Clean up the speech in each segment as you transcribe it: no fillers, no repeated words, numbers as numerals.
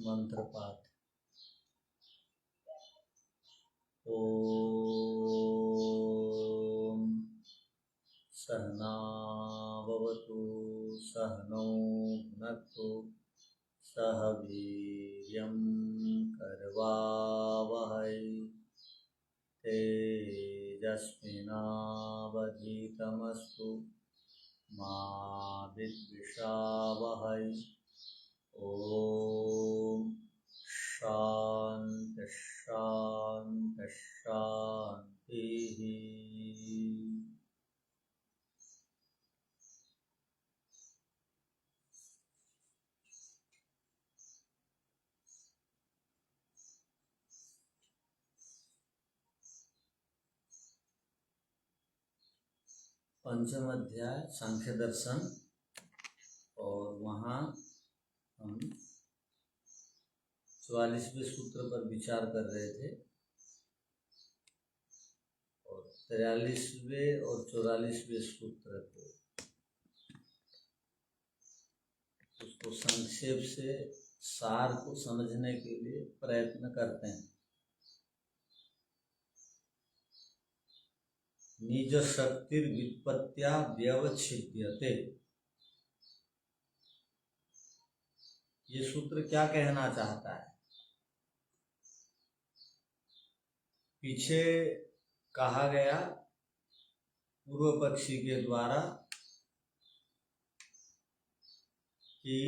मंत्र पाठ। ओम सहना भवतु सहनौ भुनक्तु सह वीर्यं करवावहै तेजस्विनावधीतमस्तु मा विद्विषावहै। ओम शांति शांति शांति। पंचम अध्याय सांख्य दर्शन, और वहाँ हम 44वें सूत्र पर विचार कर रहे थे और 43वें और 44वें सूत्र को उसको संक्षेप से सार को समझने के लिए प्रयत्न करते हैं। निज शक्तिर व्युत्पत्त्या व्यवच्छिद्यते, ये सूत्र क्या कहना चाहता है? पीछे कहा गया पूर्व पक्षी के द्वारा कि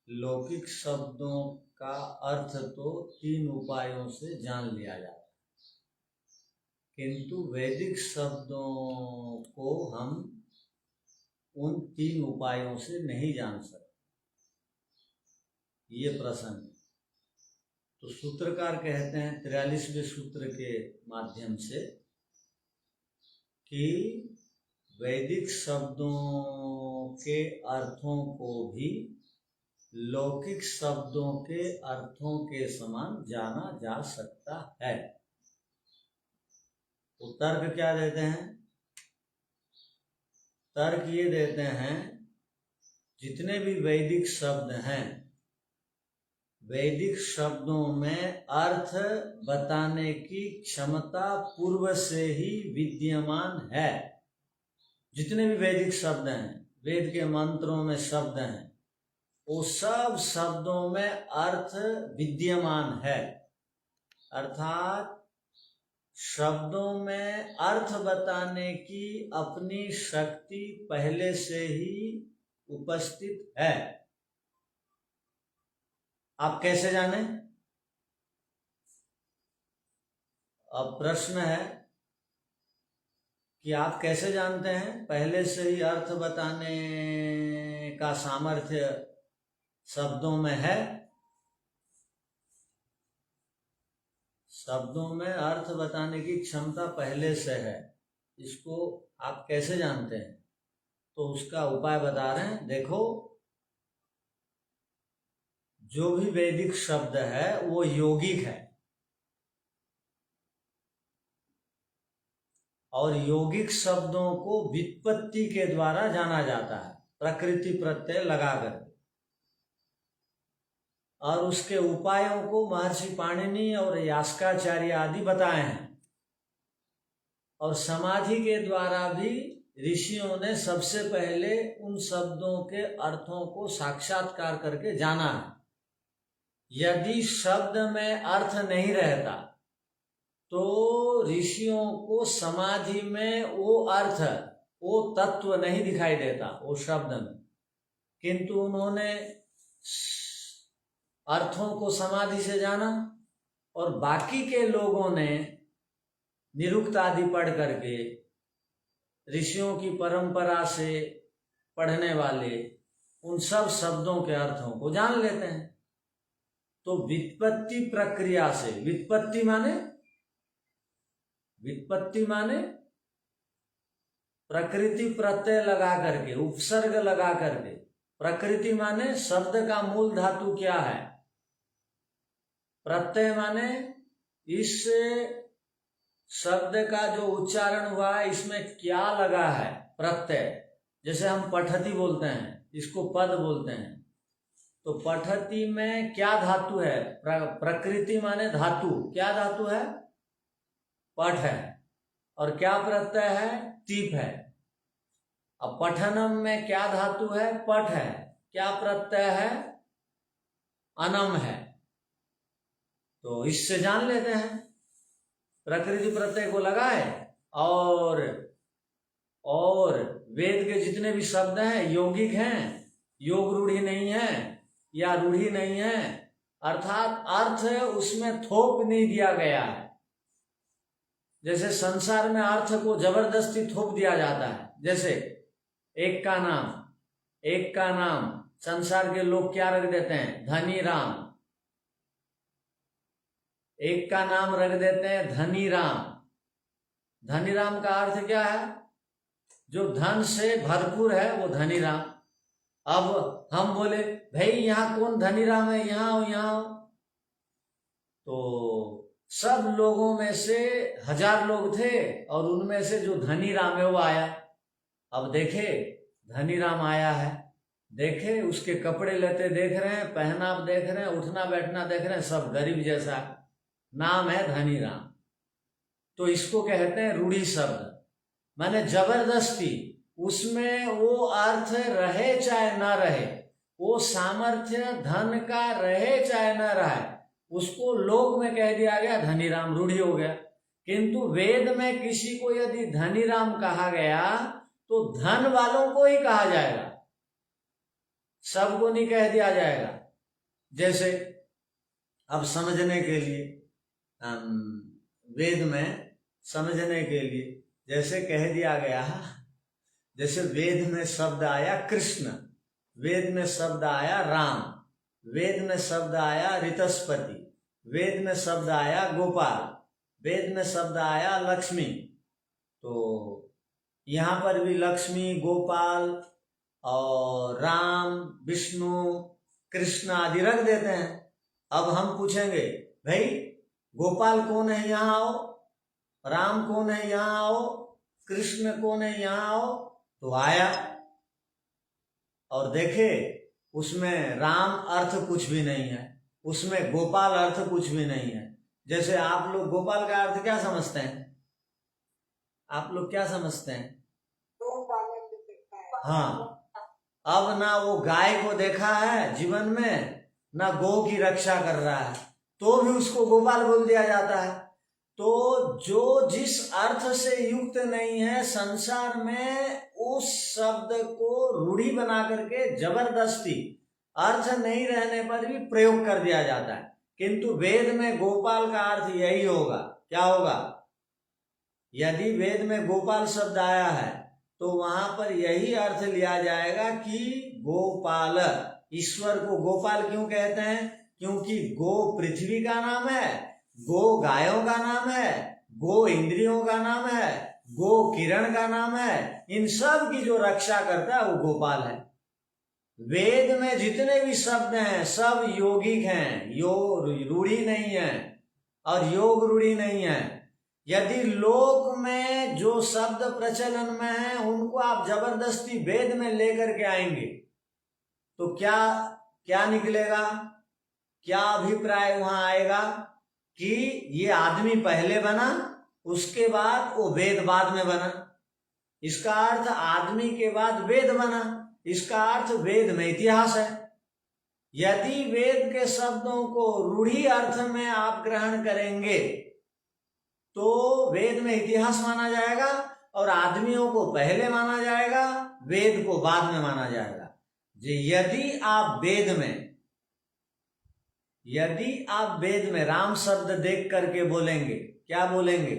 लौकिक शब्दों का अर्थ तो 3 उपायों से जान लिया जाता है, किंतु वैदिक शब्दों को हम उन 3 उपायों से नहीं जान सकते। ये प्रसंग तो सूत्रकार कहते हैं 43वें सूत्र के माध्यम से कि वैदिक शब्दों के अर्थों को भी लौकिक शब्दों के अर्थों के समान जाना जा सकता है। तो तर्क क्या देते हैं? तर्क ये देते हैं, जितने भी वैदिक शब्द हैं, वैदिक शब्दों में अर्थ बताने की क्षमता पूर्व से ही विद्यमान है। जितने भी वैदिक शब्द हैं, वेद के मंत्रों में शब्द हैं, वो सब शब्दों में अर्थ विद्यमान है। अर्थात शब्दों में अर्थ बताने की अपनी शक्ति पहले से ही उपस्थित है। आप कैसे जाने? अब प्रश्न है कि आप कैसे जानते हैं? पहले से ही अर्थ बताने का सामर्थ्य शब्दों में है। शब्दों में अर्थ बताने की क्षमता पहले से है। इसको आप कैसे जानते हैं? तो उसका उपाय बता रहे हैं। देखो, जो भी वैदिक शब्द है वो यौगिक है, और यौगिक शब्दों को व्युत्पत्ति के द्वारा जाना जाता है, प्रकृति प्रत्यय लगाकर। और उसके उपायों को महर्षि पाणिनि और यास्काचार्य आदि बताए हैं। और समाधि के द्वारा भी ऋषियों ने सबसे पहले उन शब्दों के अर्थों को साक्षात्कार करके जाना है। यदि शब्द में अर्थ नहीं रहता तो ऋषियों को समाधि में वो अर्थ, वो तत्व नहीं दिखाई देता वो शब्द में, किंतु उन्होंने अर्थों को समाधि से जाना। और बाकी के लोगों ने निरुक्त आदि पढ़ करके ऋषियों की परंपरा से पढ़ने वाले उन सब शब्दों के अर्थों को जान लेते हैं। तो व्युत्पत्ति प्रक्रिया से, व्युत्पत्ति माने प्रकृति प्रत्यय लगा करके, उपसर्ग लगा करके। प्रकृति माने शब्द का मूल धातु क्या है, प्रत्यय माने इस शब्द का जो उच्चारण हुआ है इसमें क्या लगा है, प्रत्यय। जैसे हम पठती बोलते हैं, इसको पद बोलते हैं, तो पठति में क्या धातु है? प्रकृति माने धातु, क्या धातु है? पठ है। और क्या प्रत्यय है? तीप है। अब पठनम में क्या धातु है? पठ है। क्या प्रत्यय है? अनम है। तो इससे जान लेते हैं, प्रकृति प्रत्यय को लगाए और वेद के जितने भी शब्द हैं यौगिक हैं, योग रूढ़ी नहीं है या रूढ़ी नहीं है, अर्थात अर्थ उसमें थोप नहीं दिया गया है। जैसे संसार में अर्थ को जबरदस्ती थोप दिया जाता है। जैसे एक का नाम संसार के लोग क्या रख देते हैं? धनी राम। एक का नाम रख देते हैं धनी राम। धनी राम का अर्थ क्या है? जो धन से भरपूर है वो धनी राम। अब हम बोले भाई यहाँ कौन धनी राम है, यहाँ आओ यहाँ आओ, तो सब लोगों में से 1000 लोग थे और उनमें से जो धनी राम है वो आया। अब देखे धनी राम आया है, देखे उसके कपड़े लेते देख रहे हैं, पहनाव देख रहे हैं, उठना बैठना देख रहे हैं, सब गरीब जैसा, नाम है धनी राम। तो इसको कहते हैं रूढ़ी शब्द, माने जबरदस्ती उसमें वो अर्थ रहे चाहे ना रहे, वो सामर्थ्य धन का रहे चाहे ना रहे, उसको लोक में कह दिया गया धनी राम, रूढ़ी हो गया। किंतु वेद में किसी को यदि धनी राम कहा गया तो धन वालों को ही कहा जाएगा, सबको नहीं कह दिया जाएगा। जैसे अब समझने के लिए वेद में समझने के लिए जैसे कह दिया गया, जैसे वेद में शब्द आया कृष्ण, वेद में शब्द आया राम, वेद में शब्द आया ऋतस्पति, वेद में शब्द आया गोपाल, वेद में शब्द आया लक्ष्मी। तो यहाँ पर भी लक्ष्मी, गोपाल और राम, विष्णु, कृष्ण आदि रख देते हैं। अब हम पूछेंगे भाई गोपाल कौन है, यहाँ आओ, राम कौन है, यहाँ आओ, कृष्ण कौन है, यहाँ आओ, तो आया और देखे उसमें राम अर्थ कुछ भी नहीं है, उसमें गोपाल अर्थ कुछ भी नहीं है। जैसे आप लोग गोपाल का अर्थ क्या समझते हैं? आप लोग क्या समझते हैं? हाँ, अब ना वो गाय को देखा है जीवन में, ना गौ की रक्षा कर रहा है, तो भी उसको गोपाल बोल दिया जाता है। तो जो जिस अर्थ से युक्त नहीं है संसार में, उस शब्द को रूढ़ी बना करके जबरदस्ती अर्थ नहीं रहने पर भी प्रयोग कर दिया जाता है। किंतु वेद में गोपाल का अर्थ यही होगा। क्या होगा? यदि वेद में गोपाल शब्द आया है तो वहां पर यही अर्थ लिया जाएगा कि गोपाल, ईश्वर को गोपाल क्यों कहते हैं? क्योंकि गो पृथ्वी का नाम है, गो गायों का नाम है, गो इंद्रियों का नाम है, गो किरण का नाम है, इन सब की जो रक्षा करता है वो गोपाल है। वेद में जितने भी शब्द हैं सब यौगिक हैं, योग रूढ़ी नहीं है और योग रूढ़ी नहीं है। यदि लोक में जो शब्द प्रचलन में है उनको आप जबरदस्ती वेद में लेकर के आएंगे तो क्या क्या निकलेगा? क्या अभिप्राय वहां आएगा कि ये आदमी पहले बना, उसके बाद वो वेद बाद में बना। इसका अर्थ आदमी के बाद वेद बना, इसका अर्थ वेद में इतिहास है। यदि वेद के शब्दों को रूढ़ी अर्थ में आप ग्रहण करेंगे तो वेद में इतिहास माना जाएगा और आदमियों को पहले माना जाएगा, वेद को बाद में माना जाएगा। यदि आप वेद में राम शब्द देख करके बोलेंगे, क्या बोलेंगे?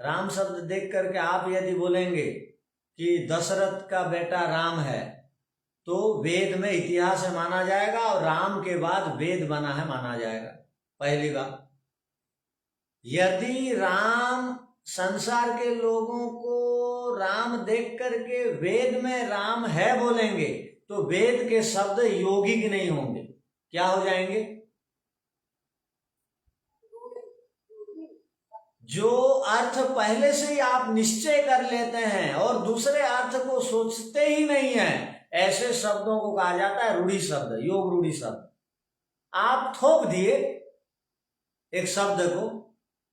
राम शब्द देख करके आप यदि बोलेंगे कि दशरथ का बेटा राम है तो वेद में इतिहास है माना जाएगा और राम के बाद वेद बना है माना जाएगा। पहली बात, यदि राम संसार के लोगों को राम देख करके वेद में राम है बोलेंगे तो वेद के शब्द यौगिक नहीं होंगे, क्या हो जाएंगे? जो अर्थ पहले से ही आप निश्चय कर लेते हैं और दूसरे अर्थ को सोचते ही नहीं है, ऐसे शब्दों को कहा जाता है रूढ़ी शब्द, योग रूढ़ी शब्द। आप थोप दिए एक शब्द को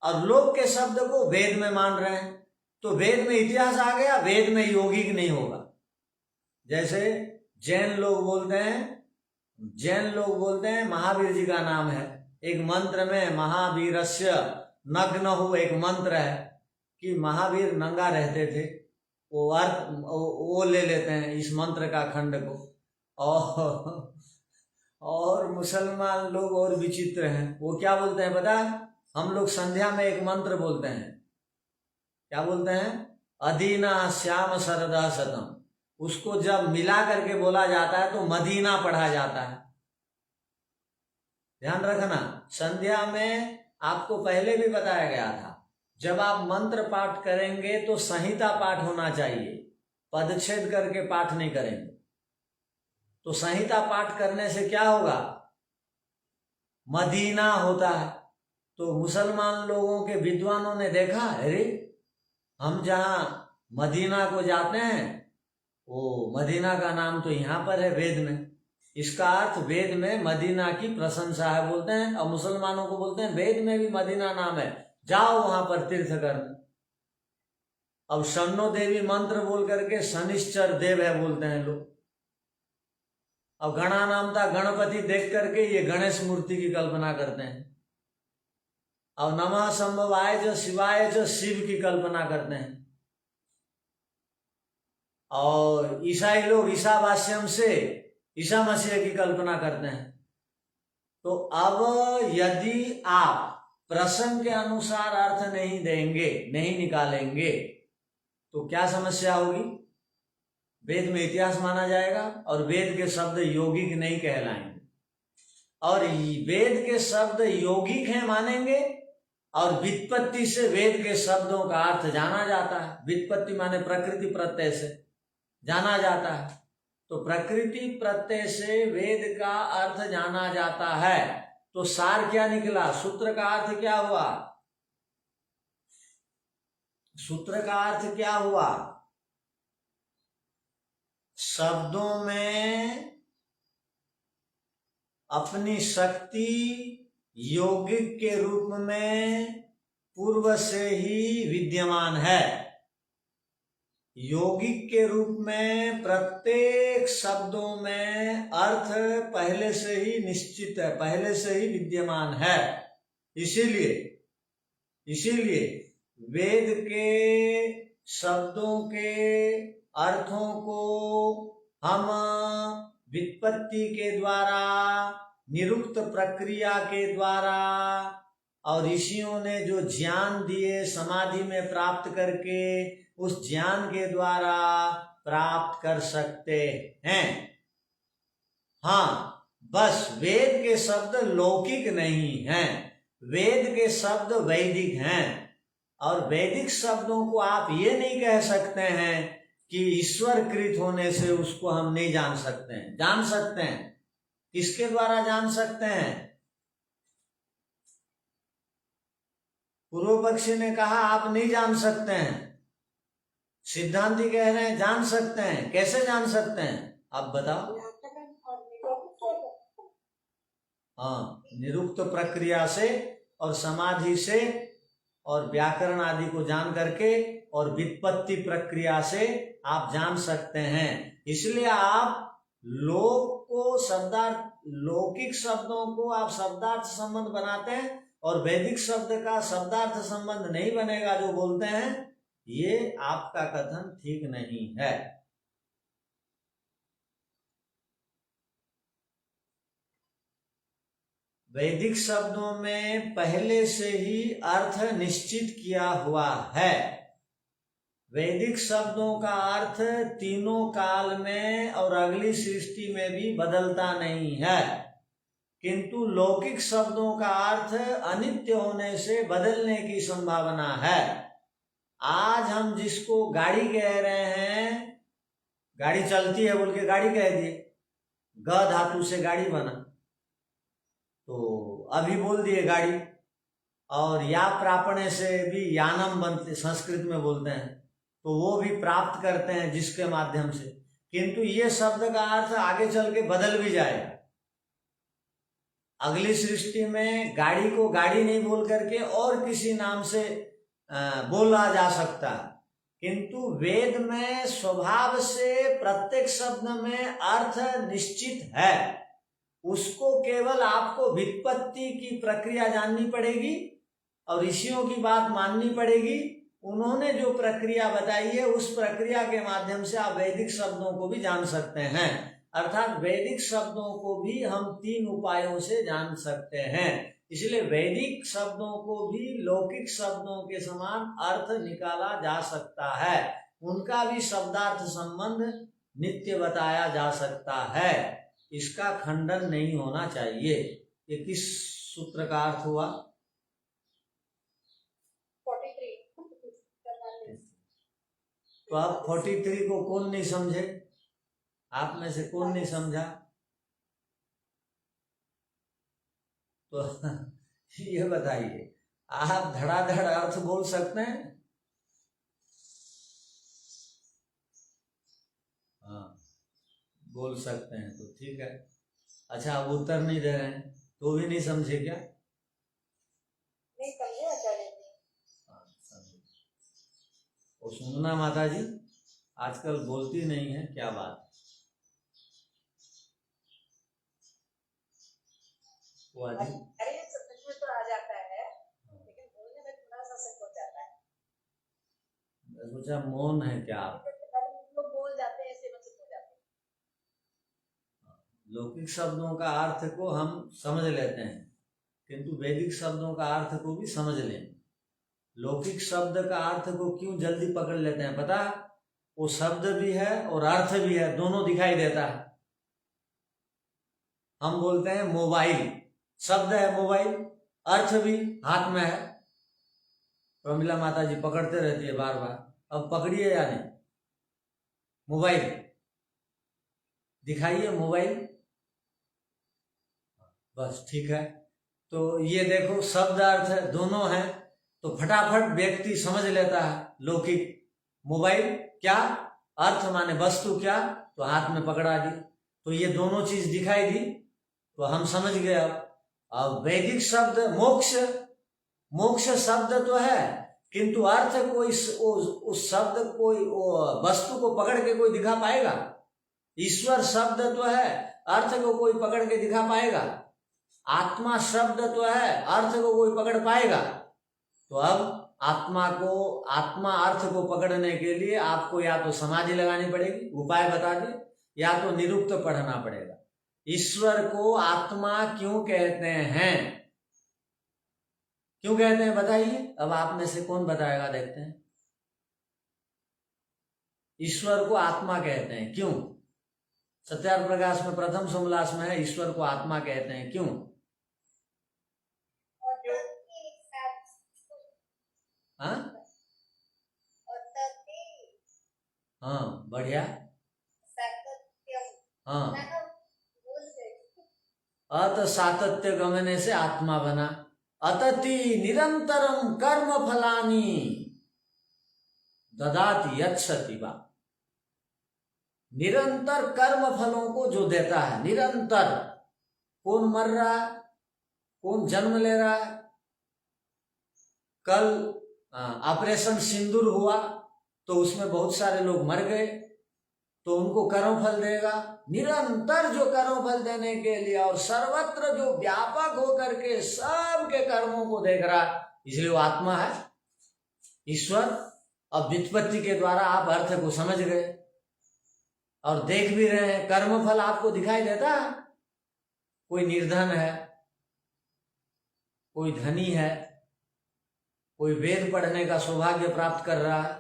और लोग के शब्द को वेद में मान रहे हैं, तो वेद में इतिहास आ गया, वेद में यौगिक नहीं होगा। जैसे जैन लोग बोलते हैं महावीर जी का नाम है, एक मंत्र में महावीरस्य नग्न हो, एक मंत्र है कि महावीर नंगा रहते थे, वो अर्थ वो ले लेते हैं इस मंत्र का खंड को। और मुसलमान लोग और विचित्र हैं, वो क्या बोलते हैं पता है? हम लोग संध्या में एक मंत्र बोलते हैं, क्या बोलते हैं? अदीना श्याम सरदा शतम। उसको जब मिला करके बोला जाता है तो मदीना पढ़ा जाता है। ध्यान रखना, संध्या में आपको पहले भी बताया गया था, जब आप मंत्र पाठ करेंगे तो संहिता पाठ होना चाहिए, पदच्छेद करके पाठ नहीं करेंगे। तो संहिता पाठ करने से क्या होगा? मदीना होता है। तो मुसलमान लोगों के विद्वानों ने देखा, अरे हम जहां मदीना को जाते हैं, वो मदीना का नाम तो यहाँ पर है वेद में, इसका अर्थ वेद में मदीना की प्रशंसा है बोलते हैं, और मुसलमानों को बोलते हैं वेद में भी मदीना नाम है, जाओ वहां पर तीर्थ करने। अब शन्नो देवी मंत्र बोल करके शनिश्चर देव है बोलते हैं लोग। अब गणा नाम था, गणपति देख करके ये गणेश मूर्ति की कल्पना करते हैं। अब नमः संभवाय च शिवाय च शिव की कल्पना करते हैं। और ईसाई लोग ईसावास्यम से ईसा मसीह की कल्पना करते हैं। तो अब यदि आप प्रसंग के अनुसार अर्थ नहीं देंगे, नहीं निकालेंगे, तो क्या समस्या होगी? वेद में इतिहास माना जाएगा और वेद के शब्द यौगिक नहीं कहलाएंगे। और वेद के शब्द यौगिक हैं मानेंगे, और व्युत्पत्ति से वेद के शब्दों का अर्थ जाना जाता है। व्युत्पत्ति माने प्रकृति प्रत्यय से जाना जाता है। तो प्रकृति प्रत्यय से वेद का अर्थ जाना जाता है। तो सार क्या निकला? सूत्र का अर्थ क्या हुआ? सूत्र का अर्थ क्या हुआ? शब्दों में अपनी शक्ति यौगिक के रूप में पूर्व से ही विद्यमान है। यौगिक के रूप में प्रत्येक शब्दों में अर्थ पहले से ही निश्चित है, पहले से ही विद्यमान है। इसीलिए वेद के शब्दों के अर्थों को हम व्युत्पत्ति के द्वारा, निरुक्त प्रक्रिया के द्वारा, और ऋषियों ने जो ज्ञान दिए समाधि में प्राप्त करके, उस ज्ञान के द्वारा प्राप्त कर सकते हैं। हाँ, बस वेद के शब्द लौकिक नहीं हैं, वेद के शब्द वैदिक हैं। और वैदिक शब्दों को आप ये नहीं कह सकते हैं कि ईश्वर कृत होने से उसको हम नहीं जान सकते हैं। जान सकते हैं। किसके द्वारा जान सकते हैं? पूर्व पक्षी ने कहा आप नहीं जान सकते हैं, सिद्धांती कह रहे हैं जान सकते हैं। कैसे जान सकते हैं आप बताओ? हाँ, निरुक्त प्रक्रिया से और समाधि से और व्याकरण आदि को जान करके और व्युत्पत्ति प्रक्रिया से आप जान सकते हैं। इसलिए आप लौकिक शब्दों को आप शब्दार्थ संबंध बनाते हैं और वैदिक शब्द का शब्दार्थ संबंध नहीं बनेगा जो बोलते हैं, ये आपका कथन ठीक नहीं है। वैदिक शब्दों में पहले से ही अर्थ निश्चित किया हुआ है। वैदिक शब्दों का अर्थ तीनों काल में और अगली सृष्टि में भी बदलता नहीं है, किंतु लौकिक शब्दों का अर्थ अनित्य होने से बदलने की संभावना है। आज हम जिसको गाड़ी कह रहे हैं, गाड़ी चलती है बोल के गाड़ी कह दिए, ग धातु से गाड़ी बना, तो अभी बोल दिए गाड़ी। और या प्रापणे से भी यानम बनते, संस्कृत में बोलते हैं, तो वो भी प्राप्त करते हैं जिसके माध्यम से। किंतु ये शब्द का अर्थ आगे चल के बदल भी जाएगा। अगली सृष्टि में गाड़ी को गाड़ी नहीं बोल करके और किसी नाम से बोला जा सकता, किंतु वेद में स्वभाव से प्रत्येक शब्द में अर्थ निश्चित है। उसको केवल आपको व्युत्पत्ति की प्रक्रिया जाननी पड़ेगी और ऋषियों की बात माननी पड़ेगी। उन्होंने जो प्रक्रिया बताई है उस प्रक्रिया के माध्यम से आप वैदिक शब्दों को भी जान सकते हैं। अर्थात वैदिक शब्दों को भी हम 3 उपायों से जान सकते हैं। इसलिए वैदिक शब्दों को भी लौकिक शब्दों के समान अर्थ निकाला जा सकता है। उनका भी शब्दार्थ संबंध नित्य बताया जा सकता है। इसका खंडन नहीं होना चाहिए। ये किस सूत्र का अर्थ हुआ? 43। तो अब 43 को कौन नहीं समझे? आप में से कौन नहीं समझा? तो ये बताइए, आप धड़ाधड़ अर्थ बोल सकते हैं? हाँ, बोल सकते हैं तो ठीक है। अच्छा, आप उत्तर नहीं दे रहे हैं तो भी नहीं समझे क्या? नहीं समझे आचार्य जी। हाँ, समझे। और सुनना माता जी, आजकल बोलती नहीं है, क्या बात? अरे समझ में तो आ जाता है, लेकिन बोलने में थोड़ा सा शक हो जाता है। सोचा मौन है क्या आप? लोग बोल जाते हैं ऐसे मतलब हो जाते हैं। लौकिक शब्दों का अर्थ को हम समझ लेते हैं, किंतु वैदिक शब्दों का अर्थ को भी समझ लें। लौकिक शब्द का अर्थ को क्यों जल्दी पकड़ लेते हैं पता? वो शब्द भी है और अर्थ भी है, दोनों दिखाई देता है। हम बोलते हैं मोबाइल, शब्द है मोबाइल, अर्थ भी हाथ में है। प्रमिला माता जी पकड़ते रहती है बार बार, अब पकड़िए या नहीं? मोबाइल दिखाइए, मोबाइल, बस ठीक है। तो ये देखो शब्द अर्थ दोनों हैं, तो फटाफट व्यक्ति समझ लेता है। लौकिक मोबाइल क्या, अर्थ माने वस्तु क्या, तो हाथ में पकड़ा दी, तो ये दोनों चीज दिखाई दी तो हम समझ गए। अब वैदिक शब्द मोक्ष, मोक्ष शब्द तो है, किंतु अर्थ को उस शब्द को वस्तु को पकड़ के कोई दिखा पाएगा? ईश्वर शब्द तो है, अर्थ को कोई पकड़ के दिखा पाएगा? आत्मा शब्द तो है, अर्थ को कोई पकड़ पाएगा? तो अब आत्मा अर्थ को पकड़ने के लिए आपको या तो समाधि लगानी पड़ेगी, उपाय बता दे, या तो निरुक्त पढ़ना पड़ेगा। ईश्वर को आत्मा क्यों कहते हैं? क्यों कहते हैं बताइए? अब आप में से कौन बताएगा, देखते हैं। ईश्वर को आत्मा कहते हैं क्यों? सत्यार्थ प्रकाश में प्रथम सोमलास में है, ईश्वर को आत्मा कहते हैं क्यों? हाँ बढ़िया। हाँ, अत सातत्य गमने से आत्मा बना। अतति निरंतरम कर्म फलानी ददाति यत्सति वा। निरंतर कर्म फलों को जो देता है, निरंतर। कौन मर रहा है, कौन जन्म ले रहा है? कल ऑपरेशन सिंदूर हुआ तो उसमें बहुत सारे लोग मर गए, तो उनको कर्म फल देगा। निरंतर जो कर्म फल देने के लिए और सर्वत्र जो व्यापक होकर के सबके कर्मों को देख रहा, इसलिए वो आत्मा है, ईश्वर। अब व्युत्पत्ति के द्वारा आप अर्थ को समझ गए और देख भी रहे हैं, कर्म फल आपको दिखाई देता है। कोई निर्धन है, कोई धनी है, कोई वेद पढ़ने का सौभाग्य प्राप्त कर रहा है,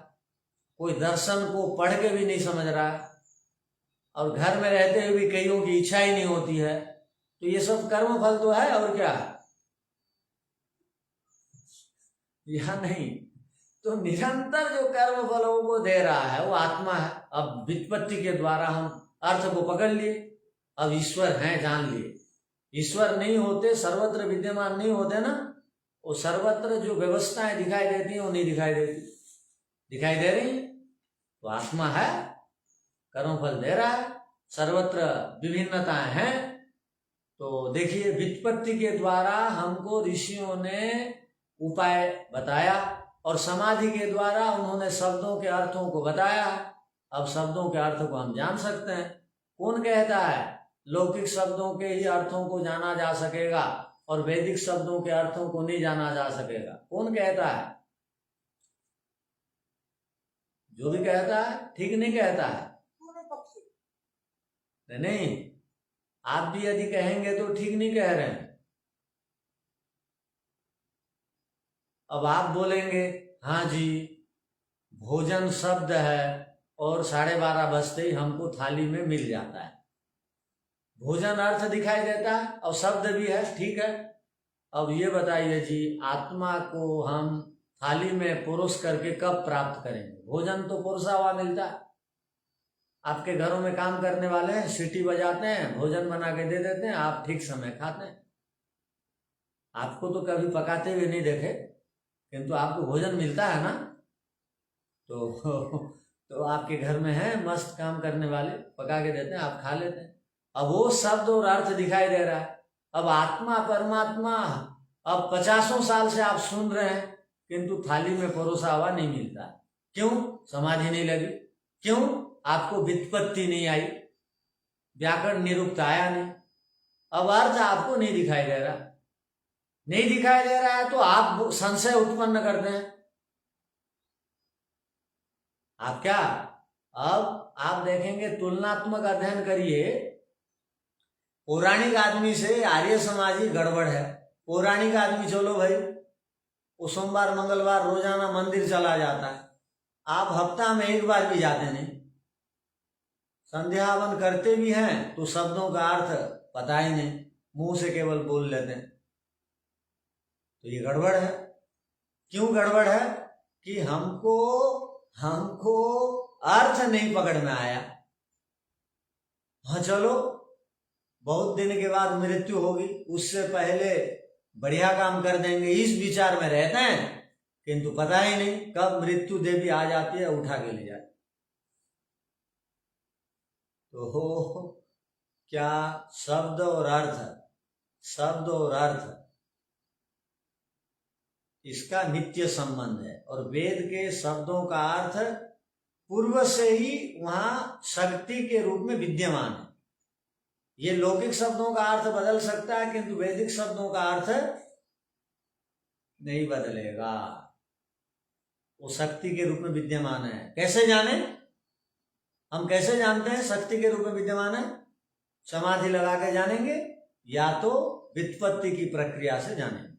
कोई दर्शन को पढ़ के भी नहीं समझ रहा है, और घर में रहते हुए भी कईयों की इच्छा ही नहीं होती है। तो ये सब कर्म फल तो है, और क्या है? यह नहीं, तो निरंतर जो कर्म फलों को दे रहा है वो आत्मा है। अब व्युत्पत्ति के द्वारा हम अर्थ को पकड़ लिए, अब ईश्वर हैं जान लिए। ईश्वर नहीं होते, सर्वत्र विद्यमान नहीं होते ना, वो सर्वत्र जो व्यवस्थाएं दिखाई देती हैं वो नहीं दिखाई देती। दिखाई दे रही, तो आत्मा है, कर्मफल दे रहा है, सर्वत्र विभिन्नताएं हैं। तो देखिए, व्युत्पत्ति के द्वारा हमको ऋषियों ने उपाय बताया और समाधि के द्वारा उन्होंने शब्दों के अर्थों को बताया। अब शब्दों के अर्थ को हम जान सकते हैं। कौन कहता है लौकिक शब्दों के ही अर्थों को जाना जा सकेगा और वैदिक शब्दों के अर्थों को नहीं जाना जा सकेगा? कौन कहता है? जो भी कहता है ठीक नहीं कहता है। नहीं, आप भी यदि कहेंगे तो ठीक नहीं कह रहे हैं। अब आप बोलेंगे हाँ जी, भोजन शब्द है और 12:30 बजते ही हमको थाली में मिल जाता है। भोजन अर्थ दिखाई देता है और शब्द भी है, ठीक है। अब ये बताइए जी, आत्मा को हम थाली में परोस करके कब प्राप्त करेंगे? भोजन तो परोसा हुआ मिलता है। आपके घरों में काम करने वाले हैं, सीटी बजाते हैं, भोजन बना के दे देते हैं, आप ठीक समय खाते हैं। आपको तो कभी पकाते हुए नहीं देखे, किंतु आपको भोजन मिलता है ना। तो आपके घर में है मस्त काम करने वाले, पका के देते हैं, आप खा लेते हैं। अब वो शब्द और अर्थ दिखाई दे रहा है। अब आत्मा परमात्मा अब 50 साल से आप सुन रहे हैं, किंतु थाली में परोसा हुआ नहीं मिलता। क्यों? समाधि नहीं लगी। क्यों? आपको व्युत्पत्ति नहीं आई, व्याकरण निरुक्त आया नहीं। अब अर्थ आपको नहीं दिखाई दे रहा। नहीं दिखाई दे रहा है तो आप संशय उत्पन्न करते हैं। आप क्या, अब आप देखेंगे, तुलनात्मक अध्ययन करिए। पौराणिक आदमी से आर्य समाजी गड़बड़ है। पौराणिक आदमी चलो भाई, वो सोमवार मंगलवार रोजाना मंदिर चला जाता है, आप हफ्ता में एक बार भी जाते नहीं। संध्या हवन करते भी हैं तो शब्दों का अर्थ पता ही नहीं, मुंह से केवल बोल लेते हैं। तो ये गड़बड़ है। क्यों गड़बड़ है? कि हमको अर्थ नहीं पकड़ में आया। हाँ चलो, बहुत दिन के बाद मृत्यु होगी, उससे पहले बढ़िया काम कर देंगे, इस विचार में रहते हैं, किंतु पता ही नहीं कब मृत्यु देवी आ जाती है, उठा के ले जाती। तो क्या शब्द और अर्थ इसका नित्य संबंध है। और वेद के शब्दों का अर्थ पूर्व से ही वहां शक्ति के रूप में विद्यमान है। ये लौकिक शब्दों का अर्थ बदल सकता है, किंतु वैदिक शब्दों का अर्थ नहीं बदलेगा, वो शक्ति के रूप में विद्यमान है। कैसे जाने? हम कैसे जानते हैं शक्ति के रूप में विद्यमान है? समाधि लगा के जानेंगे या तो व्युत्पत्ति की प्रक्रिया से जानेंगे।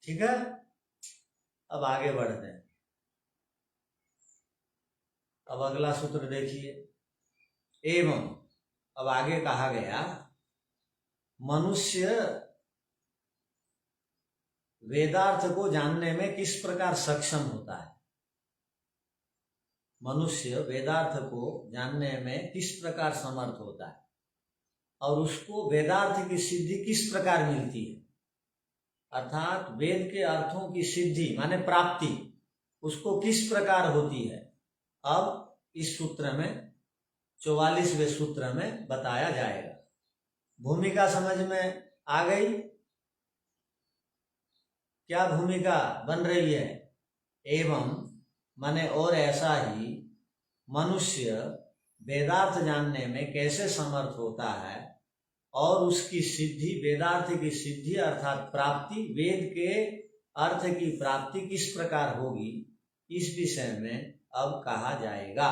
ठीक है, अब आगे बढ़ते हैं। अब अगला सूत्र देखिए। एवं, अब आगे कहा गया, मनुष्य वेदार्थ को जानने में किस प्रकार सक्षम होता है। मनुष्य वेदार्थ को जानने में किस प्रकार समर्थ होता है और उसको वेदार्थ की सिद्धि किस प्रकार मिलती है। अर्थात वेद के अर्थों की सिद्धि माने प्राप्ति, उसको किस प्रकार होती है। अब इस सूत्र में 44वें सूत्र में बताया जाएगा। भूमिका समझ में आ गई? क्या भूमिका बन रही है? एवं माने और ऐसा ही मनुष्य वेदार्थ जानने में कैसे समर्थ होता है और उसकी सिद्धि, वेदार्थ की सिद्धि अर्थात प्राप्ति, वेद के अर्थ की प्राप्ति किस प्रकार होगी, इस विषय में अब कहा जाएगा।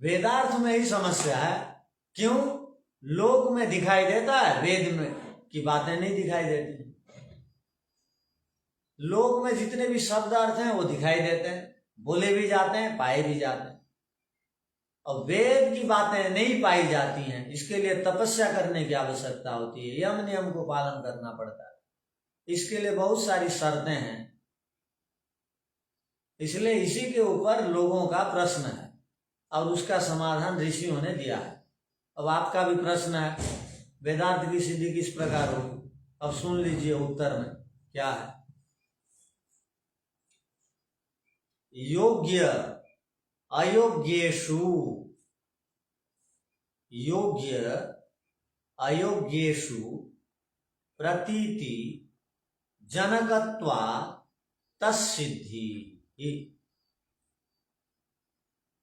वेदार्थ में ही समस्या है। क्यों? लोक में दिखाई देता है, वेद में की बातें नहीं दिखाई देती। लोक में जितने भी शब्द अर्थ हैं वो दिखाई देते हैं, बोले भी जाते हैं, पाए भी जाते हैं। और वेद की बातें नहीं पाई जाती हैं, इसके लिए तपस्या करने की आवश्यकता होती है, यम नियम को पालन करना पड़ता है, इसके लिए बहुत सारी शर्तें हैं। इसलिए इसी के ऊपर लोगों का प्रश्न है और उसका समाधान ऋषियों ने दिया है। अब आपका भी प्रश्न है, वेदांत की सिद्धि किस प्रकार होगी। अब सुन लीजिए उत्तर में क्या है। योग्य अयोग्येषु, योग्य अयोग्येषु प्रतीति जनकत्वा तस्सिद्धि।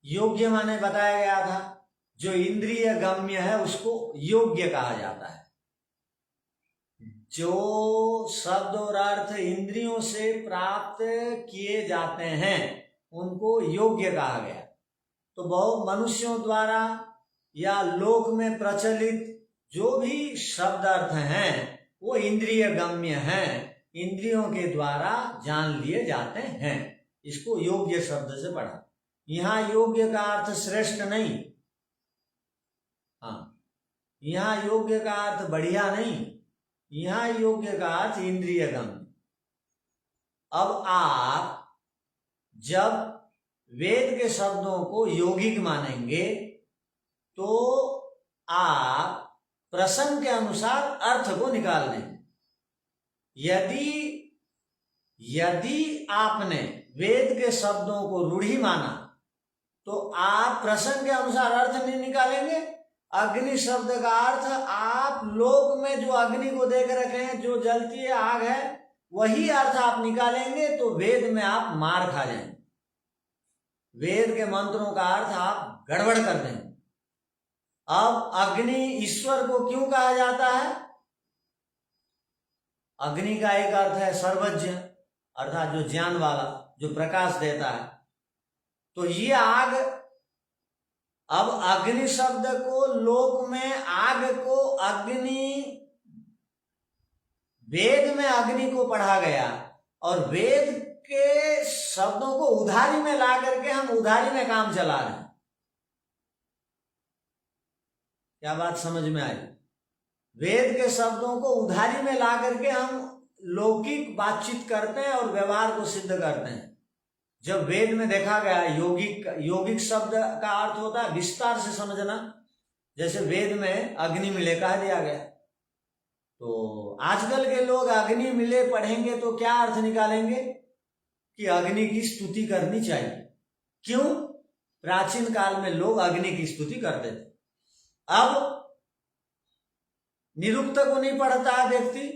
योग्य माने बताया गया था, जो इंद्रिय गम्य है उसको योग्य कहा जाता है। जो शब्द और अर्थ इंद्रियों से प्राप्त किए जाते हैं उनको योग्य कहा गया। तो बहुत मनुष्यों द्वारा या लोक में प्रचलित जो भी शब्द अर्थ हैं वो इंद्रिय गम्य हैं, इंद्रियों के द्वारा जान लिए जाते हैं। इसको योग्य शब्द से पढ़ा। यहां योग्य का अर्थ श्रेष्ठ नहीं, हाँ, यहां योग्य का अर्थ बढ़िया नहीं, यहां योग्य का अर्थ इंद्रिय गम्य। अब आप जब वेद के शब्दों को यौगिक मानेंगे तो आप प्रसंग के अनुसार अर्थ को निकाल लें। यदि आपने वेद के शब्दों को रूढ़ी माना तो आप प्रसंग के अनुसार अर्थ नहीं निकालेंगे। अग्नि शब्द का अर्थ आप लोक में जो अग्नि को देख रखे हैं, जो जलती है आग है, वही अर्थ आप निकालेंगे तो वेद में आप मार खा जाएंगे। वेद के मंत्रों का अर्थ आप गड़बड़ कर देंगे। अब अग्नि ईश्वर को क्यों कहा जाता है? अग्नि का एक अर्थ है सर्वज्ञ, अर्थात जो ज्ञान वाला, जो प्रकाश देता है। तो ये आग, अब अग्नि शब्द को लोक में आग को अग्नि, वेद में अग्नि को पढ़ा गया और वेद के शब्दों को उधारी में ला करके हम उधारी में काम चला रहे हैं। क्या बात समझ में आई? वेद के शब्दों को उधारी में ला करके हम लौकिक बातचीत करते हैं और व्यवहार को सिद्ध करते हैं। जब वेद में देखा गया यौगिक शब्द का अर्थ होता है विस्तार से समझना। जैसे वेद में अग्नि मिले कह दिया गया, तो आजकल के लोग अग्नि मिले पढ़ेंगे तो क्या अर्थ निकालेंगे कि अग्नि की स्तुति करनी चाहिए। क्यों? प्राचीन काल में लोग अग्नि की स्तुति करते थे। अब निरुक्त को नहीं पढ़ता है व्यक्ति,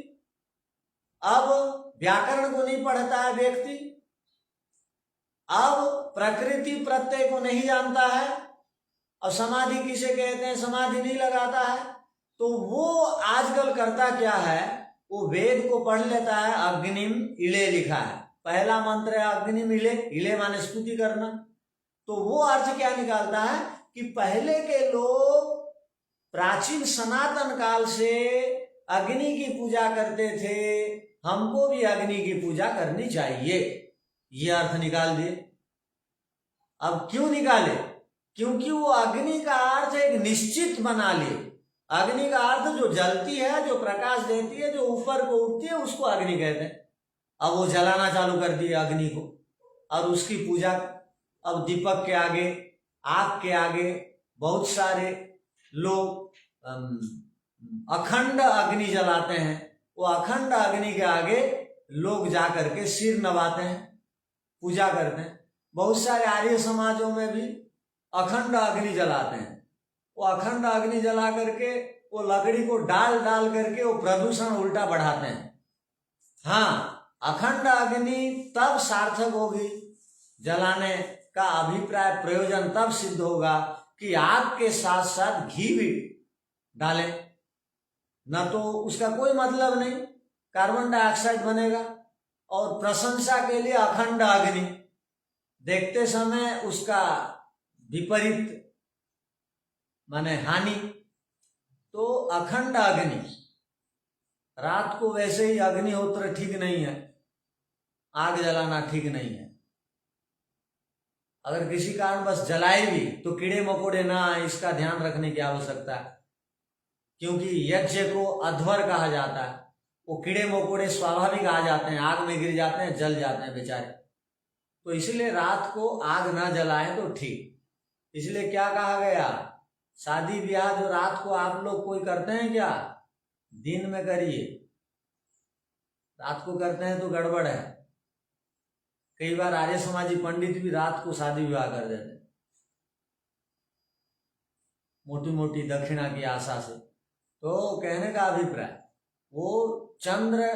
अब व्याकरण को नहीं पढ़ता है व्यक्ति, अब प्रकृति प्रत्यय को नहीं जानता है और समाधि किसे कहते हैं समाधि नहीं लगाता है, तो वो आजकल करता क्या है, वो वेद को पढ़ लेता है। अग्निम इले लिखा है, पहला मंत्र है अग्निम इले, इले माने स्तुति करना। तो वो अर्थ क्या निकालता है कि पहले के लोग प्राचीन सनातन काल से अग्नि की पूजा करते थे, हमको भी अग्नि की पूजा करनी चाहिए, ये अर्थ निकाल दिए। अब क्यों निकाले? क्योंकि वो अग्नि का अर्थ एक निश्चित बना लिए। अग्नि का अर्थ जो जलती है, जो प्रकाश देती है, जो ऊपर को उठती है, उसको अग्नि कहते हैं। अब वो जलाना चालू कर दिए अग्नि को और उसकी पूजा। अब दीपक के आगे, आग के आगे बहुत सारे लोग अखंड अग्नि जलाते हैं। वो अखंड अग्नि के आगे लोग जा करके सिर नवाते हैं, पूजा करते हैं। बहुत सारे आर्य समाजों में भी अखंड अग्नि जलाते हैं। वो अखंड अग्नि जला करके वो लकड़ी को डाल डाल करके वो प्रदूषण उल्टा बढ़ाते हैं। हाँ, अखंड अग्नि तब सार्थक होगी, जलाने का अभिप्राय प्रयोजन तब सिद्ध होगा कि आग के साथ साथ घी भी डालें, न तो उसका कोई मतलब नहीं, कार्बन डाइऑक्साइड बनेगा। और प्रशंसा के लिए अखंड अग्नि, देखते समय उसका विपरीत माने हानि। तो अखंड अग्नि, रात को वैसे ही अग्निहोत्र ठीक नहीं है, आग जलाना ठीक नहीं है। अगर किसी कारण बस जलाए भी तो कीड़े मकोड़े ना आए, इसका ध्यान रखने की आवश्यकता है। क्योंकि यज्ञ को अध्वर कहा जाता है, वो कीड़े मकोड़े स्वाभाविक आ जाते हैं, आग में गिर जाते हैं, जल जाते हैं बेचारे। तो इसीलिए रात को आग ना जलाएं तो ठीक। इसलिए क्या कहा गया, शादी ब्याह जो रात को आप लोग कोई करते हैं क्या, दिन में करिए। रात को करते हैं तो गड़बड़ है। कई बार आर्य समाजी पंडित भी रात को शादी विवाह कर देते हैं मोटी मोटी दक्षिणा की आशा से। तो कहने का अभिप्राय वो चंद्र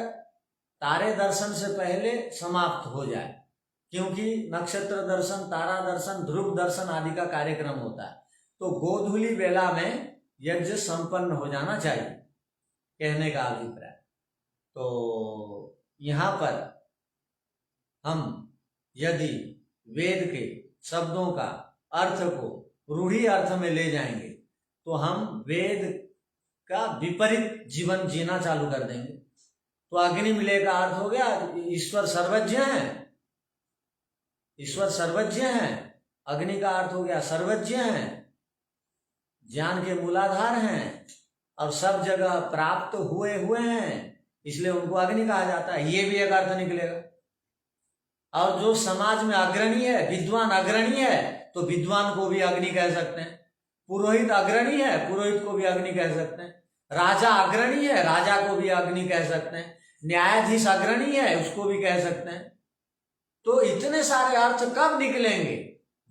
तारे दर्शन से पहले समाप्त हो जाए, क्योंकि नक्षत्र दर्शन, तारा दर्शन, ध्रुव दर्शन आदि का कार्यक्रम होता है। तो गोधूली बेला में यज्ञ संपन्न हो जाना चाहिए, कहने का अभिप्राय। तो यहाँ पर हम यदि वेद के शब्दों का अर्थ को रूढ़ी अर्थ में ले जाएंगे तो हम वेद का विपरीत जीवन जीना चालू कर देंगे। तो अग्नि मिले का अर्थ हो गया ईश्वर सर्वज्ञ है, ईश्वर सर्वज्ञ है। अग्नि का अर्थ हो गया सर्वज्ञ है, ज्ञान के मूलाधार हैं और सब जगह प्राप्त हुए हैं, इसलिए उनको अग्नि कहा जाता है। ये भी एक अर्थ निकलेगा। और जो समाज में अग्रणी है, विद्वान अग्रणी है, तो विद्वान को भी अग्नि कह सकते हैं। पुरोहित अग्रणी है, पुरोहित को भी अग्नि कह सकते हैं। राजा अग्रणी है, राजा को भी अग्नि कह सकते हैं। न्यायाधीश अग्रणी है, उसको भी कह सकते हैं। तो इतने सारे अर्थ कब निकलेंगे?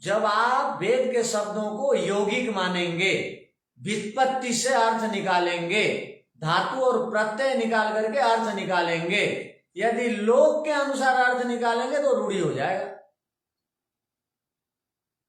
जब आप वेद के शब्दों को यौगिक मानेंगे, व्युत्पत्ति से अर्थ निकालेंगे, धातु और प्रत्यय निकाल करके अर्थ निकालेंगे। यदि लोक के अनुसार अर्थ निकालेंगे तो रूढ़ी हो जाएगा।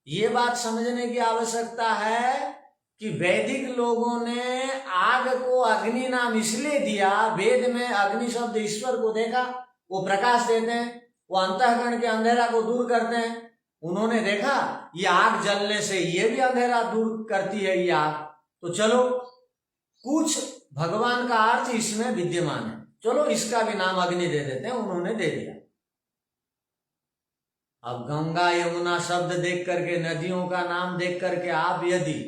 ये बात समझने की आवश्यकता है कि वैदिक लोगों ने आग को अग्नि नाम इसलिए दिया, वेद में अग्नि शब्द ईश्वर को देखा, वो प्रकाश देते हैं, वो अंतःकरण के अंधेरा को दूर करते हैं। उन्होंने देखा ये आग जलने से ये भी अंधेरा दूर करती है ये आग, तो चलो कुछ भगवान का अर्थ इसमें विद्यमान है, चलो इसका भी नाम अग्नि दे देते हैं। उन्होंने दे दिया। अब गंगा यमुना शब्द देख करके, नदियों का नाम देख करके आप यदि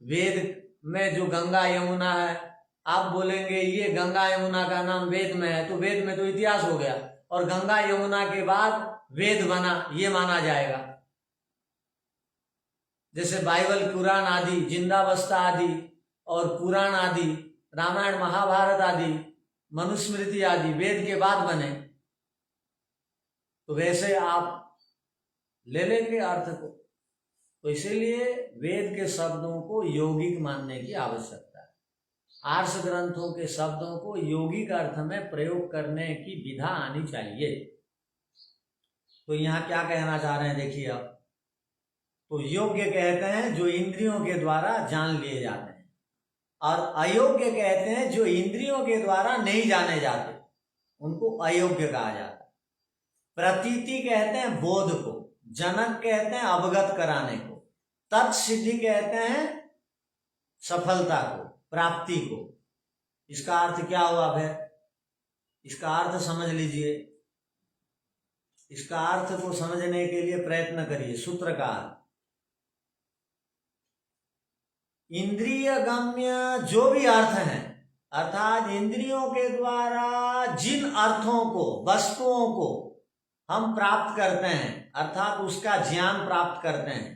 वेद में जो गंगा यमुना है आप बोलेंगे ये गंगा यमुना का नाम वेद में है, तो वेद में तो इतिहास हो गया और गंगा यमुना के बाद वेद बना, ये माना जाएगा। जैसे बाइबल, कुरान आदि, जिंदावस्था आदि और पुराण आदि, रामायण महाभारत आदि, मनुस्मृति आदि वेद के बाद बने, तो वैसे आप ले लेंगे अर्थ को। तो इसीलिए वेद के शब्दों को यौगिक मानने की आवश्यकता है। आर्ष ग्रंथों के शब्दों को यौगिक अर्थ में प्रयोग करने की विधा आनी चाहिए। तो यहाँ क्या कहना चाह रहे हैं देखिए अब। तो योग्य कहते हैं जो इंद्रियों के द्वारा जान लिए जाते हैं, और अयोग्य कहते हैं जो इंद्रियों के द्वारा नहीं जाने जाते, उनको अयोग्य कहा जाता है। प्रतीति कहते हैं बोध को, जनक कहते हैं अवगत कराने को, तत्सिद्धि कहते हैं सफलता को, प्राप्ति को। इसका अर्थ क्या हुआ भाई? इसका अर्थ समझ लीजिए। इसका अर्थ को समझने के लिए प्रयत्न करिए। सूत्रकार इंद्रिय गम्य जो भी अर्थ हैं, अर्थात इंद्रियों के द्वारा जिन अर्थों को, वस्तुओं को हम प्राप्त करते हैं, अर्थात उसका ज्ञान प्राप्त करते हैं,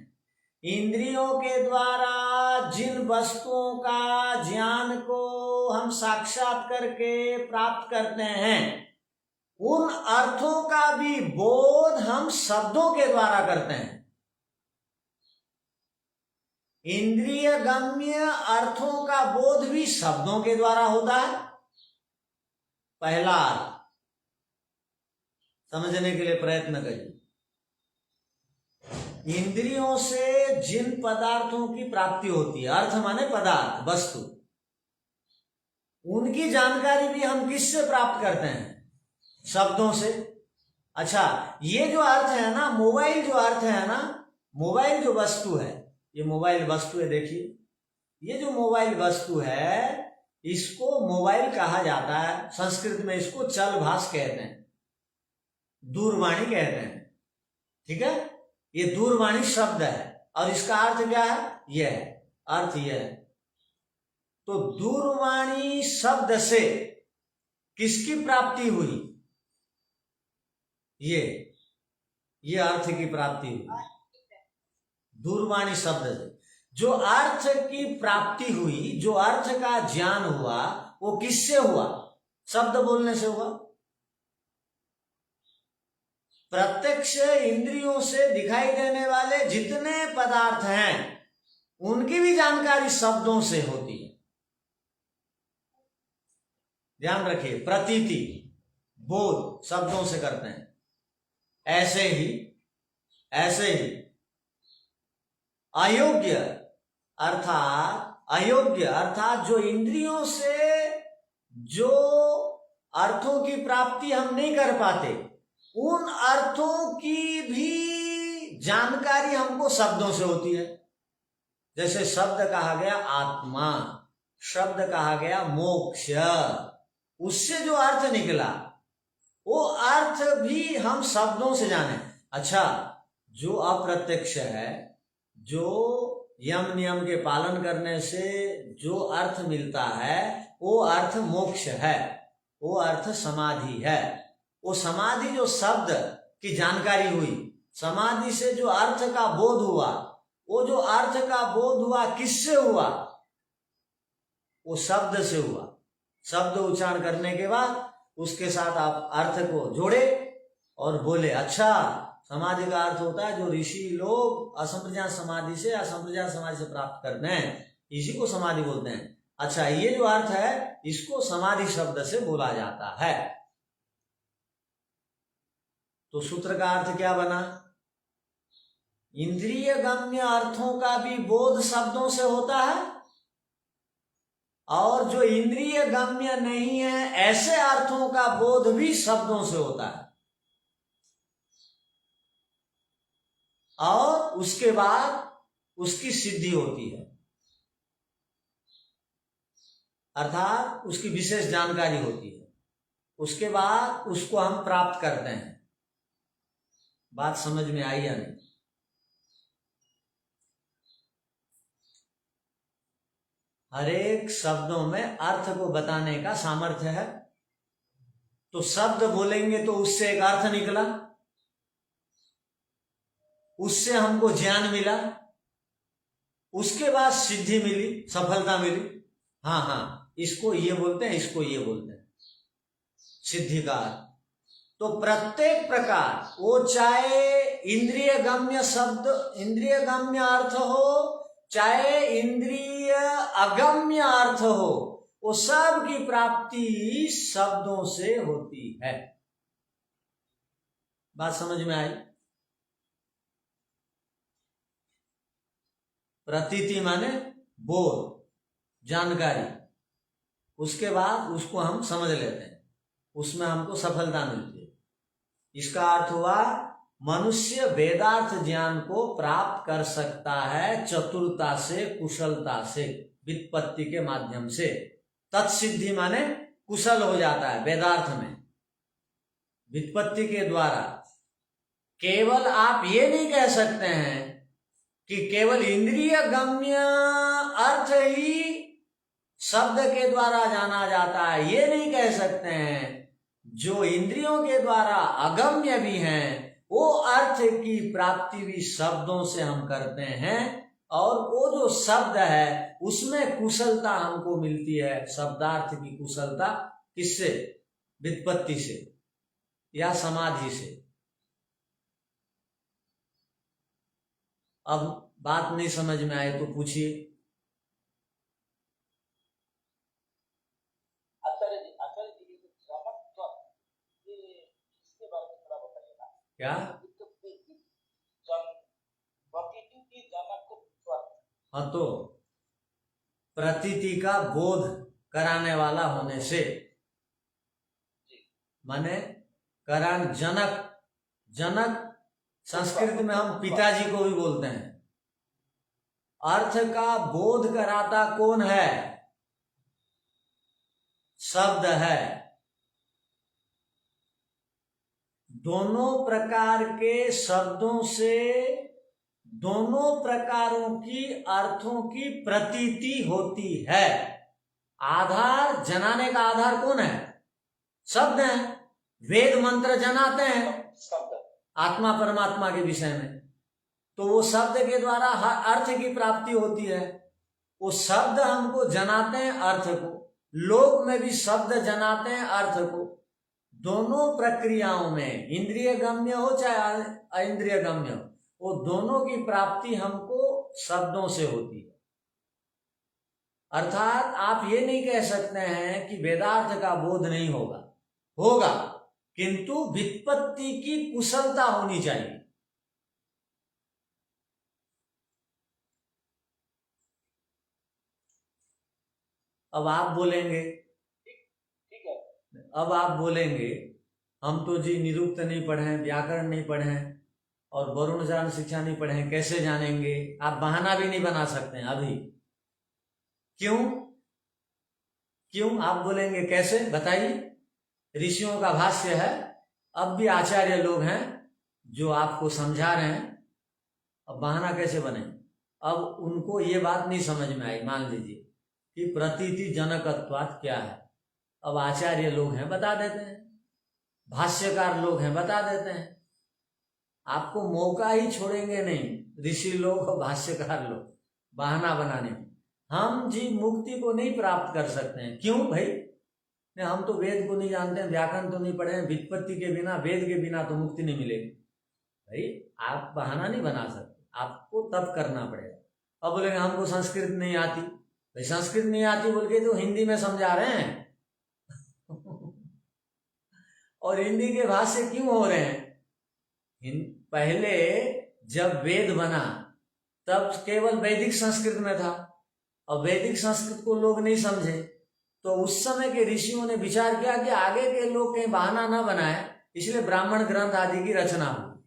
इंद्रियों के द्वारा जिन वस्तुओं का ज्ञान को हम साक्षात करके प्राप्त करते हैं, उन अर्थों का भी बोध हम शब्दों के द्वारा करते हैं। इंद्रिय गम्य अर्थों का बोध भी शब्दों के द्वारा होता है। पहला अर्थ समझने के लिए प्रयत्न करिए। इंद्रियों से जिन पदार्थों की प्राप्ति होती है, अर्थ माने पदार्थ, वस्तु, उनकी जानकारी भी हम किससे प्राप्त करते हैं? शब्दों से। अच्छा, ये जो अर्थ है ना, मोबाइल जो अर्थ है ना, मोबाइल जो वस्तु है, ये मोबाइल वस्तु है, देखिए ये जो मोबाइल वस्तु है इसको मोबाइल कहा जाता है। संस्कृत में इसको चलभाष कहते हैं, दूरवाणी कहते हैं। ठीक है, ये दूरवाणी शब्द है और इसका अर्थ क्या है? यह है, अर्थ यह है। तो दूरवाणी शब्द से किसकी प्राप्ति हुई? ये अर्थ की प्राप्ति हुई दूरवाणी शब्द से। जो अर्थ की प्राप्ति हुई, जो अर्थ का ज्ञान हुआ, वो किससे हुआ? शब्द बोलने से हुआ। प्रत्यक्ष इंद्रियों से दिखाई देने वाले जितने पदार्थ हैं उनकी भी जानकारी शब्दों से होती है। ध्यान रखिए, प्रतीति बोध शब्दों से करते हैं। ऐसे ही अयोग्य अर्थात जो इंद्रियों से जो अर्थों की प्राप्ति हम नहीं कर पाते, उन अर्थों की भी जानकारी हमको शब्दों से होती है। जैसे शब्द कहा गया आत्मा, शब्द कहा गया मोक्ष, उससे जो अर्थ निकला वो अर्थ भी हम शब्दों से जाने। अच्छा, जो अप्रत्यक्ष है, जो यम नियम के पालन करने से जो अर्थ मिलता है वो अर्थ मोक्ष है, वो अर्थ समाधि है। वो समाधि जो शब्द की जानकारी हुई, समाधि से जो अर्थ का बोध हुआ, वो जो अर्थ का बोध हुआ किससे हुआ? वो शब्द से हुआ। शब्द उच्चारण करने के बाद उसके साथ आप अर्थ को जोड़े और बोले। अच्छा, समाधि का अर्थ होता है जो ऋषि लोग असंप्रज्ञात समाधि से असंप्रज्ञात समाधि से प्राप्त करते हैं, इसी को समाधि बोलते हैं। अच्छा, ये जो अर्थ है इसको समाधि शब्द से बोला जाता है। तो सूत्र का अर्थ क्या बना? इंद्रिय गम्य अर्थों का भी बोध शब्दों से होता है, और जो इंद्रिय गम्य नहीं है ऐसे अर्थों का बोध भी शब्दों से होता है। और उसके बाद उसकी सिद्धि होती है, अर्थात उसकी विशेष जानकारी होती है। उसके बाद उसको हम प्राप्त करते हैं। बात समझ में आई या नहीं? हरेक शब्दों में अर्थ को बताने का सामर्थ्य है। तो शब्द बोलेंगे तो उससे एक अर्थ निकला, उससे हमको ज्ञान मिला, उसके बाद सिद्धि मिली, सफलता मिली। हाँ, इसको ये बोलते हैं, इसको ये बोलते हैं सिद्धि का। तो प्रत्येक प्रकार वो चाहे इंद्रिय गम्य शब्द, इंद्रिय गम्य अर्थ हो, चाहे इंद्रिय अगम्य अर्थ हो, वो सब की प्राप्ति शब्दों से होती है। बात समझ में आई? प्रतीति माने बोध, जानकारी। उसके बाद उसको हम समझ लेते हैं, उसमें हमको सफलता मिलती है। इसका अर्थ हुआ मनुष्य वेदार्थ ज्ञान को प्राप्त कर सकता है चतुरता से, कुशलता से, व्युत्पत्ति के माध्यम से। तत्सिद्धि माने कुशल हो जाता है वेदार्थ में, व्युत्पत्ति के द्वारा। केवल आप ये नहीं कह सकते हैं कि केवल इंद्रिय गम्य अर्थ ही शब्द के द्वारा जाना जाता है, ये नहीं कह सकते हैं। जो इंद्रियों के द्वारा अगम्य भी हैं, वो अर्थ की प्राप्ति भी शब्दों से हम करते हैं। और वो जो शब्द है उसमें कुशलता हमको मिलती है, शब्दार्थ की कुशलता। किससे? व्युत्पत्ति से या समाधि से। अब बात नहीं समझ में आए तो पूछिए। क्या? हाँ, तो प्रतीति का बोध कराने वाला होने से, माने करान जनक संस्कृत में हम पिताजी को भी बोलते हैं। अर्थ का बोध कराता कौन है? शब्द है। दोनों प्रकार के शब्दों से दोनों प्रकारों की अर्थों की प्रतीति होती है। आधार, जनाने का आधार कौन है? शब्द है। वेद मंत्र जनाते हैं आत्मा परमात्मा के विषय में, तो वो शब्द के द्वारा अर्थ की प्राप्ति होती है। वो शब्द हमको जनाते हैं अर्थ को, लोक में भी शब्द जनाते हैं अर्थ को। दोनों प्रक्रियाओं में, इंद्रिय गम्य हो चाहे अइंद्रिय गम्य हो, वो दोनों की प्राप्ति हमको शब्दों से होती है। अर्थात आप ये नहीं कह सकते हैं कि वेदार्थ का बोध नहीं होगा, होगा, किंतु व्युत्पत्ति की कुशलता होनी चाहिए। अब आप बोलेंगे, ठीक है, अब आप बोलेंगे हम तो जी निरुक्त नहीं पढ़े हैं, व्याकरण नहीं पढ़े हैं और वरुण ज्ञान शिक्षा नहीं पढ़े हैं, कैसे जानेंगे? आप बहाना भी नहीं बना सकते हैं अभी। क्यों? क्यों आप बोलेंगे कैसे? बताइए। ऋषियों का भाष्य है, अब भी आचार्य लोग हैं जो आपको समझा रहे हैं, अब बहाना कैसे बने? अब उनको ये बात नहीं समझ में आई, मान लीजिए कि प्रतीति जनकत्वात् क्या है। अब आचार्य लोग हैं, बता देते हैं, भाष्यकार लोग हैं, बता देते हैं। आपको मौका ही छोड़ेंगे नहीं ऋषि लोग और भाष्यकार लोग बहाना बनाने में। हम जी मुक्ति को नहीं प्राप्त कर सकते हैं। क्यों भाई? नहीं, हम तो वेद को नहीं जानते हैं, व्याकरण तो नहीं पढ़े हैं, व्युत्पत्ति के बिना, वेद के बिना तो मुक्ति नहीं मिलेगी। भाई आप बहाना नहीं बना सकते, आपको तब करना पड़ेगा। अब बोलेंगे हमको संस्कृत नहीं आती, भाई संस्कृत नहीं आती बोल के तो हिंदी में समझा रहे हैं और हिंदी के भाष्य क्यों हो रहे हैं? पहले जब वेद बना तब केवल वैदिक संस्कृत में था और वैदिक संस्कृत को लोग नहीं समझे, तो उस समय के ऋषियों ने विचार किया कि आगे के लोग कहीं बहाना ना बनाए, इसलिए ब्राह्मण ग्रंथ आदि की रचना हुई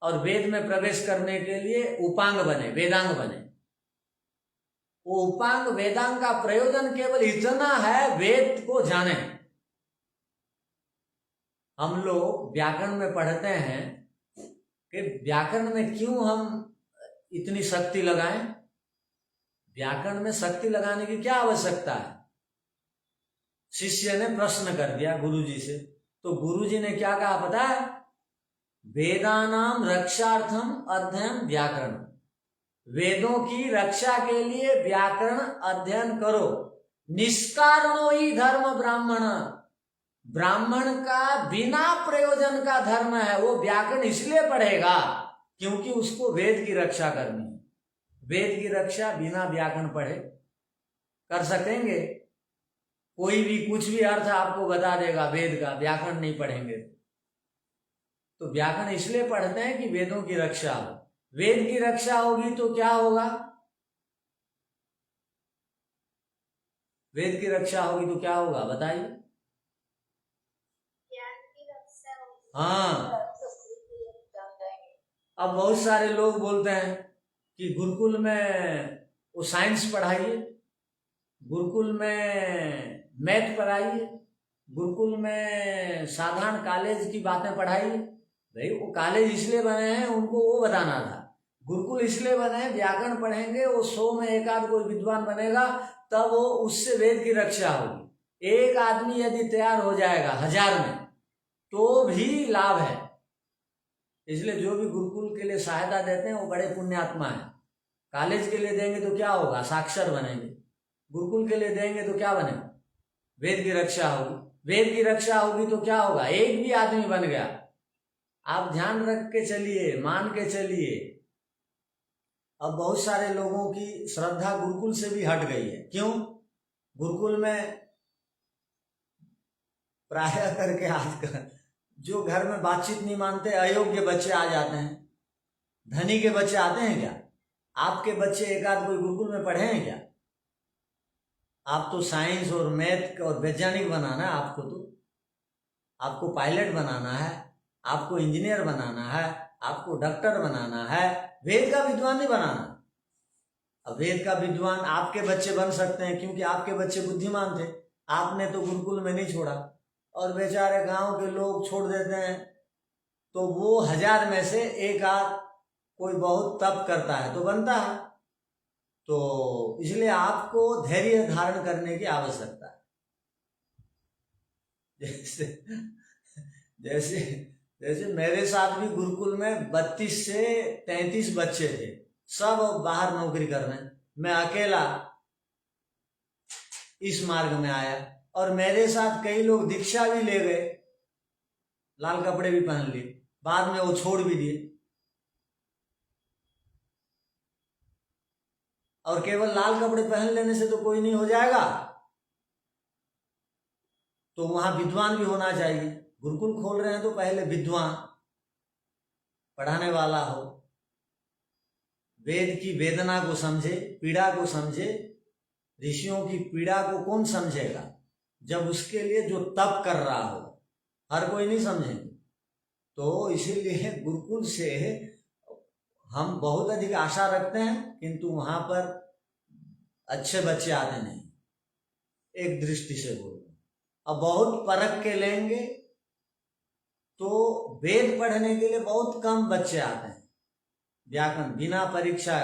और वेद में प्रवेश करने के लिए उपांग बने, वेदांग बने। वो उपांग वेदांग का प्रयोजन केवल इतना है, वेद को जाने। हम लोग व्याकरण में पढ़ते हैं कि व्याकरण में क्यों हम इतनी शक्ति लगाएं? व्याकरण में शक्ति लगाने की क्या आवश्यकता है? शिष्य ने प्रश्न कर दिया गुरुजी से, तो गुरुजी ने क्या कहा पता है? वेदानाम रक्षार्थम अध्ययन व्याकरण, वेदों की रक्षा के लिए व्याकरण अध्ययन करो। निष्कारणो ही धर्म ब्राह्मण, ब्राह्मण का बिना प्रयोजन का धर्म है, वो व्याकरण इसलिए पढ़ेगा क्योंकि उसको वेद की रक्षा करनी है। वेद की रक्षा बिना व्याकरण पढ़े कर सकेंगे? कोई भी कुछ भी अर्थ आपको बता देगा वेद का, व्याकरण नहीं पढ़ेंगे। तो व्याकरण इसलिए पढ़ते हैं कि वेदों की रक्षा हो। वेद की रक्षा होगी तो क्या होगा? वेद की रक्षा होगी तो क्या होगा बताइए? ज्ञान की रक्षा होगी। हाँ, अब बहुत सारे लोग बोलते हैं कि गुरुकुल में वो साइंस पढ़ाइए, गुरुकुल में मैथ पढ़ाइए, गुरुकुल में साधारण कॉलेज की बातें पढ़ाइए। भाई वो कॉलेज इसलिए बने हैं, उनको वो बताना था। गुरुकुल इसलिए बने हैं, व्याकरण पढ़ेंगे, वो 100 में एक आध कोई विद्वान बनेगा, तब वो उससे वेद की रक्षा होगी। एक आदमी यदि तैयार हो जाएगा 1000 में तो भी लाभ है। इसलिए जो भी गुरुकुल के लिए सहायता देते हैं वो बड़े पुण्यात्मा है। कॉलेज के लिए देंगे तो क्या होगा? साक्षर बनेंगे। गुरुकुल के लिए देंगे तो क्या बनेगा? वेद की रक्षा होगी। वेद की रक्षा होगी तो क्या होगा? एक भी आदमी बन गया। आप ध्यान रख के चलिए, मान के चलिए। अब बहुत सारे लोगों की श्रद्धा गुरुकुल से भी हट गई है। क्यों? गुरुकुल में प्राय करके आजकल जो घर में बातचीत नहीं मानते, अयोग्य बच्चे आ जाते हैं। धनी के बच्चे आते हैं क्या? आपके बच्चे एक आध कोई गुरुकुल में पढ़े हैं क्या? आप तो साइंस और मैथ और वैज्ञानिक बनाना है आपको, तो आपको पायलट बनाना है, आपको इंजीनियर बनाना है, आपको डॉक्टर बनाना है, वेद का विद्वान नहीं बनाना। अब वेद का विद्वान आपके बच्चे बन सकते हैं क्योंकि आपके बच्चे बुद्धिमान थे, आपने तो गुरुकुल में नहीं छोड़ा। और बेचारे गांव के लोग छोड़ देते हैं, तो वो 1000 में से एक आध कोई बहुत तप करता है तो बनता है। तो इसलिए आपको धैर्य धारण करने की आवश्यकता है। जैसे मेरे साथ भी गुरुकुल में 32 से 33 बच्चे थे, सब बाहर नौकरी कर रहे हैं। मैं अकेला इस मार्ग में आया और मेरे साथ कई लोग दीक्षा भी ले गए, लाल कपड़े भी पहन लिए, बाद में वो छोड़ भी दिए, और केवल लाल कपड़े पहन लेने से तो कोई नहीं हो जाएगा, तो वहां विद्वान भी होना चाहिए। गुरुकुल खोल रहे हैं तो पहले विद्वान, पढ़ाने वाला हो, वेद की वेदना को समझे, पीड़ा को समझे। ऋषियों की पीड़ा को कौन समझेगा जब उसके लिए जो तप कर रहा हो, हर कोई नहीं समझेंगे। तो इसीलिए गुरुकुल से हम बहुत अधिक आशा रखते हैं, किंतु वहां पर अच्छे बच्चे आते नहीं, एक दृष्टि से बोल रहे। अब बहुत परख के लेंगे तो वेद पढ़ने के लिए बहुत कम बच्चे आते हैं। व्याकरण बिना परीक्षा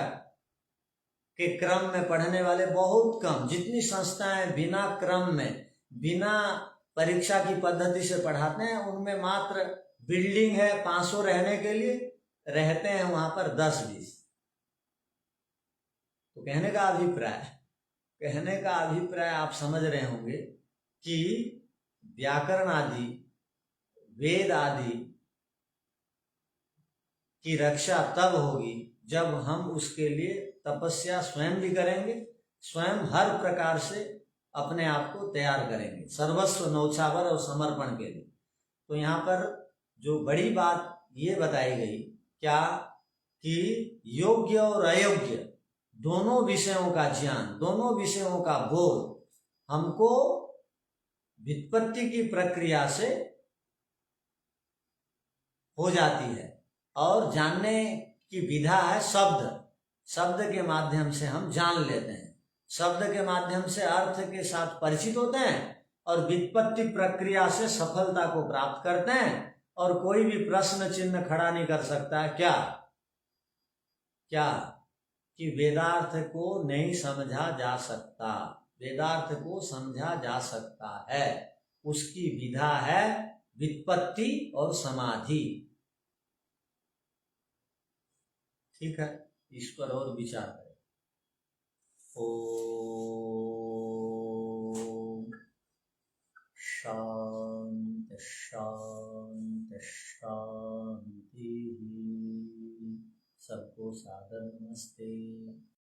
के क्रम में पढ़ने वाले बहुत कम। जितनी संस्थाएं बिना क्रम में, बिना परीक्षा की पद्धति से पढ़ाते हैं, उनमें मात्र बिल्डिंग है 500 रहने के लिए, रहते हैं वहां पर 10-20। तो कहने का अभिप्राय आप समझ रहे होंगे कि व्याकरण आदि, वेद आदि की रक्षा तब होगी जब हम उसके लिए तपस्या स्वयं भी करेंगे, स्वयं हर प्रकार से अपने आप को तैयार करेंगे, सर्वस्व न्यौछावर और समर्पण के लिए। तो यहाँ पर जो बड़ी बात ये बताई गई क्या, कि योग्य और अयोग्य दोनों विषयों का ज्ञान, दोनों विषयों का बोध हमको व्युत्पत्ति की प्रक्रिया से हो जाती है, और जानने की विधा है शब्द के माध्यम से हम जान लेते हैं, शब्द के माध्यम से अर्थ के साथ परिचित होते हैं, और व्युत्पत्ति प्रक्रिया से सफलता को प्राप्त करते हैं, और कोई भी प्रश्न चिन्ह खड़ा नहीं कर सकता है क्या कि वेदार्थ को नहीं समझा जा सकता। वेदार्थ को समझा जा सकता है, उसकी विधा है व्युत्पत्ति और समाधि। ठीक है, इस पर और विचार करें। ओम शांति शांति शांति। सबको सादर नमस्ते।